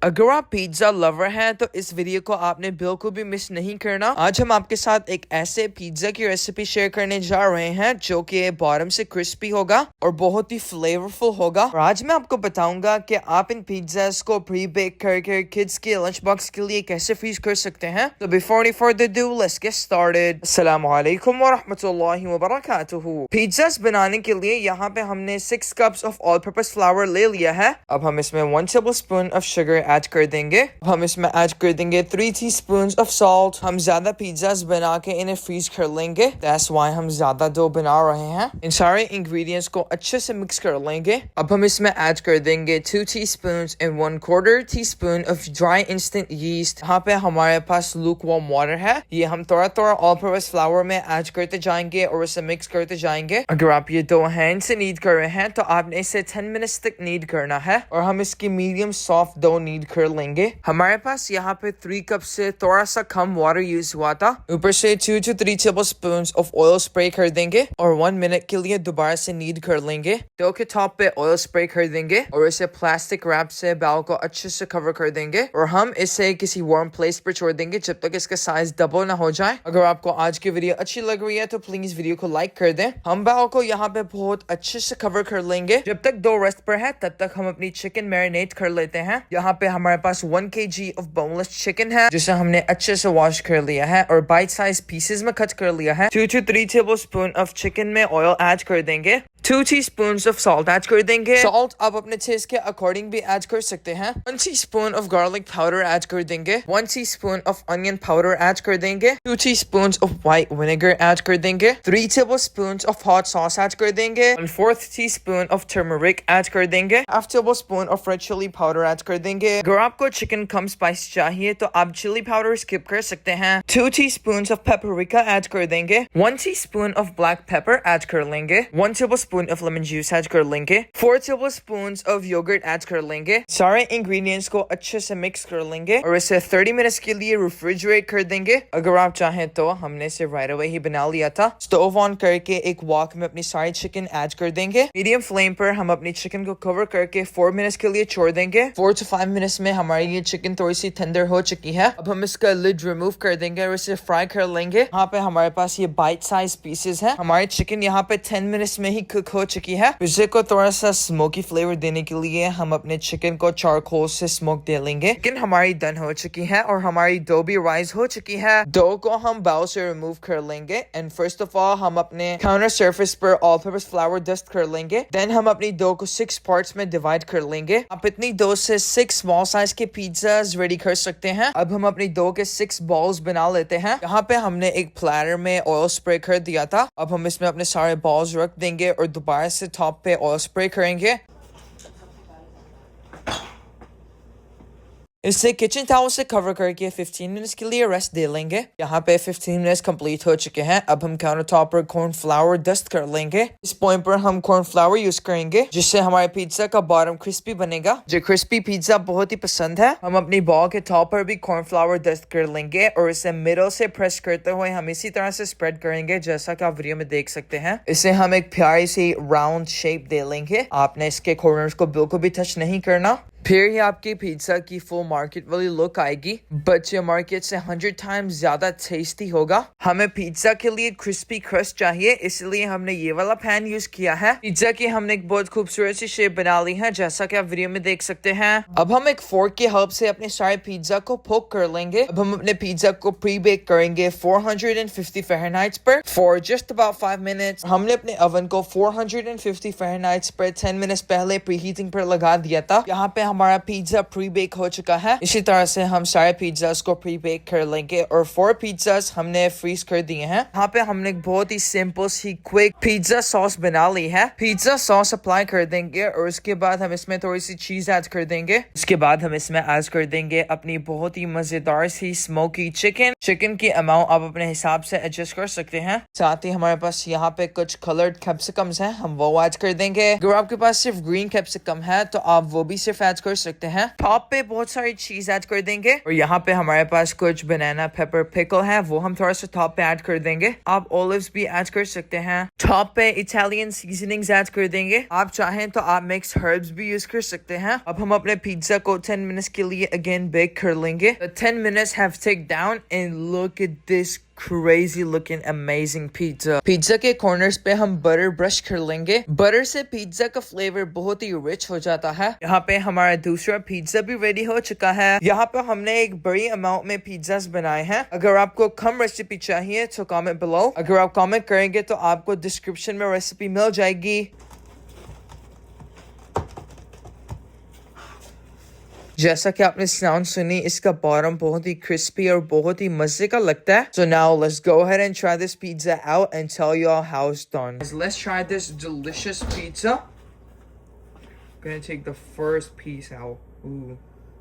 अगर आप pizza lover हैं तो इस वीडियो को आपने बिल्कुल भी मिस नहीं करना। आज हम आपके साथ एक ऐसे पिज्जा की रेसिपी शेयर करने जा रहे हैं जो कि बॉटम से क्रिस्पी होगा और बहुत ही फ्लेवरफुल होगा। और आज मैं आपको बताऊंगा कि आप इन पिज्जास को प्री बेक करके किड्स के लंच बॉक्स के लिए कैसे फ्रीज कर सकते हैं। तो before any further do let's get started. अस्सलामु अलैकुम व रहमतुल्लाहि व बरकातुहू। पिज्जास बनाने के लिए यहाँ पे हमने 6 cups of all purpose flower ले लिया है। अब हम इसमें 1 टेबलस्पून ऑफ शुगर ऐड कर देंगे। हम इसमें ऐड कर देंगे 3 टीस्पून ऑफ सॉल्ट। हम ज्यादा पिज्जास बना के इन्हें फ्रीज कर लेंगे, दैट्स व्हाई हम ज्यादा डो बना रहे हैं। इन सारे इंग्रेडिएंट्स को अच्छे से मिक्स कर लेंगे। अब हम इसमें ऐड कर देंगे 2 teaspoon and 1/4 teaspoon of dry instant yeast. यहाँ पे हमारे पास लूकवार्म वाटर है, ये हम थोड़ा थोड़ा ऑल पर्पस फ्लावर में ऐड करते जाएंगे और इसे मिक्स करते जाएंगे। अगर आप ये डो हैंड से नीड कर रहे हैं तो आपने इसे 10 मिनट्स तक नीड करना है और हम इसकी मीडियम सॉफ्ट डो नीड कर लेंगे। हमारे पास यहाँ पे 3 कप से थोड़ा सा कम वाटर यूज हुआ था। ऊपर से 2 to 3 tablespoon of oil spray कर देंगे और 1 मिनट के लिए दोबारा से नीड कर लेंगे। डो के टॉप पे ऑयल स्प्रे कर देंगे और इसे प्लास्टिक रैप से बाउल को अच्छे से कवर कर देंगे और हम इसे किसी वार्म प्लेस पर छोड़ देंगे जब तक इसका साइज डबल ना हो जाए। अगर आपको आज की वीडियो अच्छी लग रही है तो प्लीज वीडियो को लाइक कर दें। हम बाउल को यहाँ पे बहुत अच्छे से कवर कर लेंगे। जब तक डो रेस्ट पर है तब तक हम अपनी चिकन मैरिनेट कर लेते हैं। यहाँ पे हमारे पास 1 kg ऑफ बोनलेस चिकन है जिसे हमने अच्छे से वॉश कर लिया है और बाइट साइज पीसेस में कट कर लिया है। 2 to 3 टेबलस्पून ऑफ चिकन में ऑयल ऐड कर देंगे। 2 टीस्पून ऑफ सॉल्ट ऐड कर देंगे। सॉल्ट आप अपने टेस्ट के अकॉर्डिंग भी ऐड कर सकते हैं। 1 teaspoon of garlic powder add कर देंगे। 1 teaspoon of onion powder add कर देंगे। 2 teaspoon of white vinegar add कर देंगे। 3 tablespoon of hot sauce add कर देंगे। 1/4 टीस्पून ऑफ टर्मरिक ऐड कर देंगे। 1/2 tablespoon of red chilli powder add कर देंगे। अगर आपको चिकन कम स्पाइस चाहिए तो आप चिली पाउडर स्किप कर सकते हैं। 2 टीस्पून ऑफ पेपरिका ऐड कर देंगे। 1 teaspoon of black pepper add कर लेंगे। 1 tablespoon of lemon juice add कर लेंगे। 4 टेबलस्पून्स ऑफ योगर्ट ऐड कर लेंगे। सारे इंग्रेडिएंट्स को अच्छे से मिक्स कर लेंगे और इसे 30 मिनट्स के लिए रेफ्रिजरेट कर देंगे। अगर आप चाहें तो हमने इसे राइट अवे ही बना लिया था। स्टोव ऑन करके एक वॉक में अपनी सारी चिकन ऐड कर देंगे। मीडियम फ्लेम पर हम अपनी चिकन को कवर करके 4 मिनट्स के लिए छोड़ देंगे। 4 to 5 मिनट्स में हमारी ये चिकन थोड़ी सी टेंडर हो चुकी है। अब हम इसका लिड रिमूव कर देंगे और इसे फ्राई कर लेंगे। यहाँ पे हमारे पास ये बाइट साइज पीसेस है। हमारी चिकन यहाँ पे 10 मिनट्स में ही कुक हो चुकी है। पिज्जे को थोड़ा सा स्मोकी फ्लेवर देने के लिए हम अपने चिकन को चारकोल से स्मोक दे लेंगे। चिकन हमारी डन हो चुकी है और हमारी डो भी राइज हो चुकी है। डो को हम बाउल से रिमूव कर लेंगे एंड फर्स्ट ऑफ ऑल हम अपने काउंटर सरफेस पर ऑल पर्पस फ्लावर डस्ट कर लेंगे। देन हम अपनी डो को 6 पार्ट्स में डिवाइड कर लेंगे। आप इतनी डो से 6 स्मॉल साइज के पिज्जास रेडी कर सकते हैं। अब हम अपनी डो के 6 बॉल्स बना लेते हैं। यहाँ पे हमने एक प्लेटर में ऑयल स्प्रे कर दिया था। अब हम इसमें अपने सारे बॉल्स रख देंगे और दोबारा से टॉप पे ऑयल स्प्रे करेंगे। इसे किचन टॉवल से कवर करके 15 मिनट्स के लिए रेस्ट दे लेंगे। यहाँ पे 15 मिनट्स कंप्लीट हो चुके हैं। अब हम काउंटर टॉप पर कॉर्न फ्लावर डस्ट कर लेंगे। इस पॉइंट पर हम कॉर्न फ्लावर यूज करेंगे जिससे हमारे पिज्जा का बॉटम क्रिस्पी बनेगा। जो क्रिस्पी पिज्जा बहुत ही पसंद है। हम अपनी बॉल के टॉप पर भी कॉर्न फ्लावर डस्ट कर लेंगे और इसे मिडल से प्रेस करते हुए हम इसी तरह से स्प्रेड करेंगे जैसा कि आप वीडियो में देख सकते हैं। इसे हम एक प्यारी सी राउंड शेप दे लेंगे। आपने इसके कॉर्नर्स को बिल्कुल भी टच नहीं करना, फिर ही आपकी पिज्जा की फुल मार्केट वाली लुक आएगी, बट ये मार्केट से 100 टाइम्स ज्यादा टेस्टी होगा। हमें पिज्जा के लिए क्रिस्पी क्रस्ट चाहिए, इसलिए हमने ये वाला पैन यूज किया है। पिज्जा की हमने एक बहुत खूबसूरत सी शेप बना ली है जैसा कि आप वीडियो में देख सकते हैं। अब हम एक फोर्क की हेल्प से अपने सारे पिज्जा को पोक कर लेंगे। अब हम अपने पिज्जा को प्री बेक करेंगे 450 फ़ारेनहाइट पर फॉर जस्ट अबाउट 5 मिनट्स। हमने अपने ओवन को 450 फ़ारेनहाइट पर 10 मिनट्स पहले प्री हीटिंग पर लगा दिया था। यहाँ पे हमारा पिज्जा प्री बेक हो चुका है। इसी तरह से हम सारे पिज्जास को प्री बेक कर लेंगे और 4 पिज्जास हमने फ्रीज कर दिए हैं। यहाँ पे हमने एक बहुत ही सिंपल सी क्विक पिज्जा सॉस बना ली है। पिज्जा सॉस अप्लाई कर देंगे और उसके बाद हम इसमें थोड़ी सी चीज ऐड कर देंगे। उसके बाद हम इसमें ऐड कर देंगे अपनी बहुत ही मजेदार सी स्मोकी चिकन। चिकन की अमाउंट आप अपने हिसाब से एडजस्ट कर सकते हैं। साथ ही हमारे पास यहाँ पे कुछ कलर्ड कैप्सिकम्स हैं, हम वो ऐड कर देंगे। अगर आपके पास सिर्फ ग्रीन कैप्सिकम है तो आप वो भी सिर्फ ऐड ऐड कर सकते हैं। टॉप पे बहुत सारी चीज ऐड कर देंगे और यहाँ पे हमारे पास कुछ बनाना पेपर पिकल है, वो हम थोड़ा सा टॉप पे ऐड कर देंगे। आप ओलिव्स भी ऐड कर सकते हैं। टॉप पे इटालियन सीजनिंग्स ऐड कर देंगे। आप चाहें तो आप मिक्स हर्ब्स भी यूज कर सकते हैं। अब हम अपने पिज्जा को 10 मिनट्स के लिए अगेन बेक कर लेंगे। The 10 minutes have ticked down and look at this crazy looking amazing pizza. Pizza के कॉर्नर्स पे हम बटर ब्रश कर लेंगे। बटर से पिज्जा का फ्लेवर बहुत ही रिच हो जाता है। यहाँ पे हमारा दूसरा पिज्जा भी रेडी हो चुका है। यहाँ पे हमने एक बड़ी अमाउंट में पिज्जास बनाए हैं। अगर आपको कम रेसिपी चाहिए तो कमेंट बिलो। अगर आप कमेंट करेंगे तो आपको डिस्क्रिप्शन में रेसिपी मिल जाएगी। जैसा कि आपने साउंड सुनी, इसका बॉटम बहुत ही क्रिस्पी और बहुत ही मजे का लगता है। So now let's go ahead and try this pizza out and tell you all how it's done. Let's try this delicious pizza. I'm gonna take the first piece out. Ooh,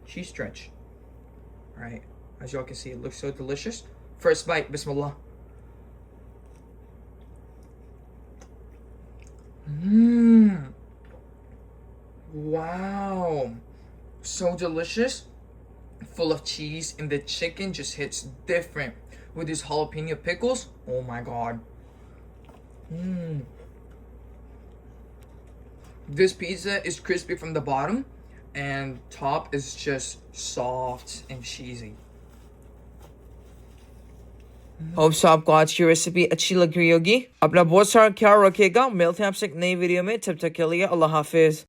cheese stretch. Alright, as y'all can see, it looks so delicious. First bite, bismillah. Mmm. Wow. So delicious, full of cheese, and the chicken just hits different with these jalapeno pickles. Oh my god. This pizza is crispy from the bottom and top is just soft and cheesy. Hope so आपको आज की recipe अच्छी लग रही होगी। अपना बहुत सारा ख्याल रखिएगा। मिलते हैं आपसे एक नई वीडियो में, तब तक के लिए अल्लाह हाफिज।